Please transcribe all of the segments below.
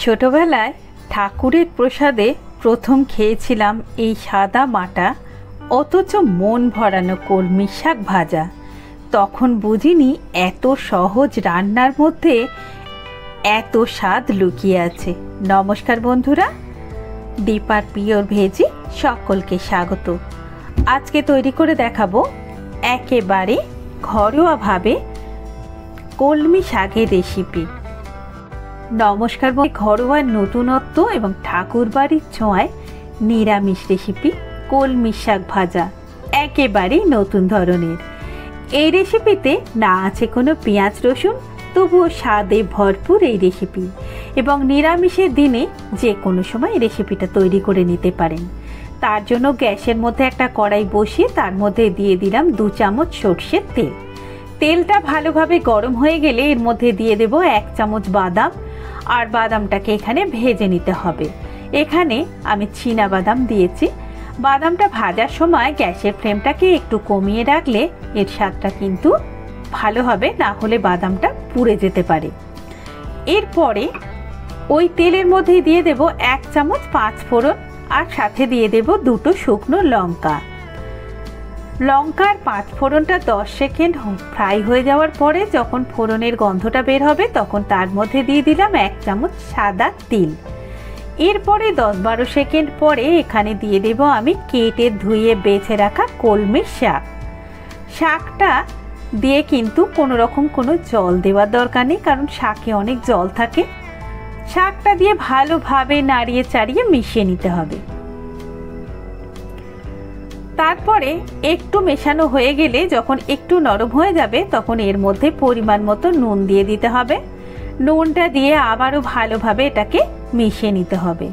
ছোটবেলায় ঠাকুরের প্রসাদে প্রথম খেয়েছিলাম এই সাদা মাটা অথচ মন ভরানো কলমি শাক ভাজা। তখন বুঝিনি এত সহজ রান্নার মধ্যে এত স্বাদ লুকিয়ে আছে। নমস্কার বন্ধুরা, দীপার পিওর ভেজি সকলকে স্বাগত। আজকে তৈরি করে দেখাবো একেবারে ঘরোয়াভাবে কলমি শাকের রেসিপি। নমস্কার, ঘরোয়া নতুনত্ব এবং ঠাকুর বাড়ির ছোঁয়ায় নিরামিষ রেসিপি কলমি শাক ভাজা, একেবারেই নতুন ধরনের। এই রেসিপিতে না আছে কোনো পেঁয়াজ রসুন, তবুও স্বাদে ভরপুর এই রেসিপি, এবং নিরামিষের দিনে যে কোনো সময় এই রেসিপিটা তৈরি করে নিতে পারেন। তার জন্য গ্যাসের মধ্যে একটা কড়াই বসিয়ে তার মধ্যে দিয়ে দিলাম 2 চামচ সর্ষের তেল। তেলটা ভালোভাবে গরম হয়ে গেলে এর মধ্যে দিয়ে দেব 1 চামচ বাদাম, আর বাদামটাকে এখানে ভেজে নিতে হবে। এখানে আমি চীনা বাদাম দিয়েছি। বাদামটা ভাজার সময় গ্যাসের ফ্লেমটাকে একটু কমিয়ে রাখলে এর স্বাদটা কিন্তু ভালো হবে, না হলে বাদামটা পুড়ে যেতে পারে। এরপরে ওই তেলের মধ্যে দিয়ে দেব 1 চামচ 5 ফোড়ন, আর সাথে দিয়ে দেব 2টো শুকনো লঙ্কা। লঙ্কার 5 ফোড়নটা 10 সেকেন্ড ফ্রাই হয়ে যাওয়ার পরে যখন ফোড়নের গন্ধটা বের হবে তখন তার মধ্যে দিয়ে দিলাম 1 চামচ সাদা তিল। এরপরে 10-12 সেকেন্ড পরে এখানে দিয়ে দেব আমি কেটে ধুয়ে বেছে রাখা কলমি শাক। শাকটা দিয়ে কিন্তু কোনো রকম কোনো জল দেওয়ার দরকার নেই, কারণ শাকে অনেক জল থাকে। শাকটা দিয়ে ভালোভাবে নাড়িয়ে চাড়িয়ে মিশিয়ে নিতে হবে। তারপরে একটু মেশানো হয়ে গেলে যখন একটু নরম হয়ে যাবে তখন এর মধ্যে পরিমাণ মতো নুন দিয়ে দিতে হবে। নুনটা দিয়ে আবারও ভালোভাবে এটাকে মিশিয়ে নিতে হবে।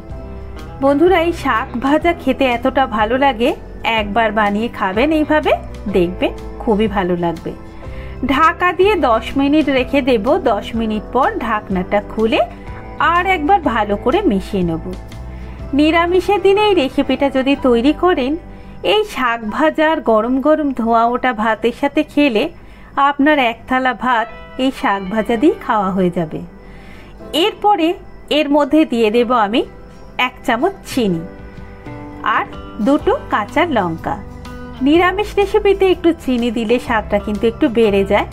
বন্ধুরা, এই শাক ভাজা খেতে এতটা ভালো লাগে, একবার বানিয়ে খাবেন এইভাবে, দেখবেন খুবই ভালো লাগবে। ঢাকা দিয়ে 10 মিনিট রেখে দেব। 10 মিনিট পর ঢাকনাটা খুলে আর একবার ভালো করে মিশিয়ে নেব। নিরামিষের দিনে এই রেসিপিটা যদি তৈরি করেন, এই শাক ভাজার গরম গরম ধোঁয়া ওটা ভাতের সাথে খেলে আপনার 1 থালা ভাত এই শাক ভাজা দিয়ে খাওয়া হয়ে যাবে। এরপরে এর মধ্যে দিয়ে দেব আমি 1 চামচ চিনি আর 2টো কাঁচা লঙ্কা। নিরামিষ রেসিপিতে একটু চিনি দিলে স্বাদটা কিন্তু একটু বেড়ে যায়।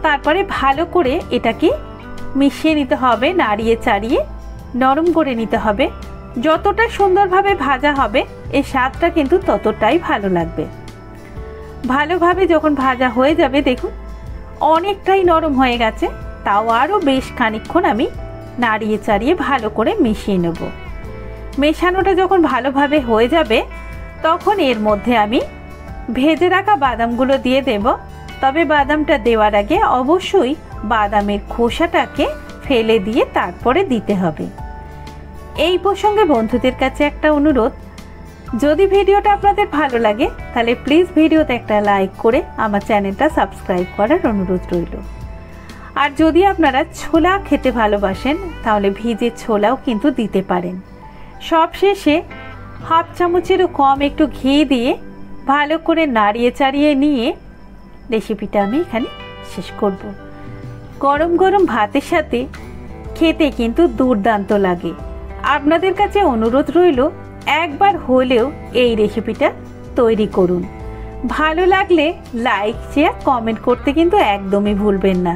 তারপরে ভালো করে এটাকে মিশিয়ে নিতে হবে, নাড়িয়ে চাড়িয়ে নরম করে নিতে হবে। যতটা সুন্দরভাবে ভাজা হবে এর স্বাদটা কিন্তু ততটাই ভালো লাগবে। ভালোভাবে যখন ভাজা হয়ে যাবে, দেখুন অনেকটাই নরম হয়ে গেছে, তাও আরও বেশ খানিকক্ষণ আমি নাড়িয়ে চাড়িয়ে ভালো করে মিশিয়ে নেব। মেশানোটা যখন ভালোভাবে হয়ে যাবে তখন এর মধ্যে আমি ভেজে রাখা বাদামগুলো দিয়ে দেব। তবে বাদামটা দেওয়ার আগে অবশ্যই বাদামের খোসাটাকে ফেলে দিয়ে তারপরে দিতে হবে। এই প্রসঙ্গে বন্ধুদের কাছে একটা অনুরোধ, যদি ভিডিওটা আপনাদের ভালো লাগে তাহলে প্লিজ ভিডিওতে একটা লাইক করে আমার চ্যানেলটা সাবস্ক্রাইব করার অনুরোধ রইল। আর যদি আপনারা ছোলা খেতে ভালোবাসেন তাহলে ভিজে ছোলাও কিন্তু দিতে পারেন। সবশেষে 1/2 চামচেরও কম একটু ঘি দিয়ে ভালো করে নাড়িয়ে চাড়িয়ে নিয়ে রেসিপিটা আমি এখানে শেষ করব। গরম গরম ভাতের সাথে খেতে কিন্তু দুর্দান্ত লাগে। আপনাদের কাছে অনুরোধ রইল, একবার হলেও এই রেসিপিটা তৈরি করুন। ভালো লাগলে লাইক, শেয়ার, কমেন্ট করতে কিন্তু একদমই ভুলবেন না।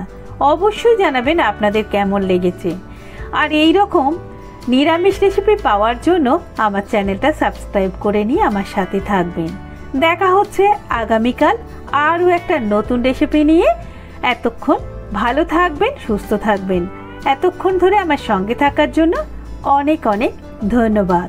অবশ্যই জানাবেন আপনাদের কেমন লেগেছে। আর এই রকম নিরামিষ রেসিপি পাওয়ার জন্য আমার চ্যানেলটা সাবস্ক্রাইব করে নিয়ে আমার সাথে থাকবেন। দেখা হচ্ছে আগামীকাল আরও একটা নতুন রেসিপি নিয়ে। এতক্ষণ ভালো থাকবেন, সুস্থ থাকবেন। এতক্ষণ ধরে আমার সঙ্গে থাকার জন্য অনেক অনেক ধন্যবাদ।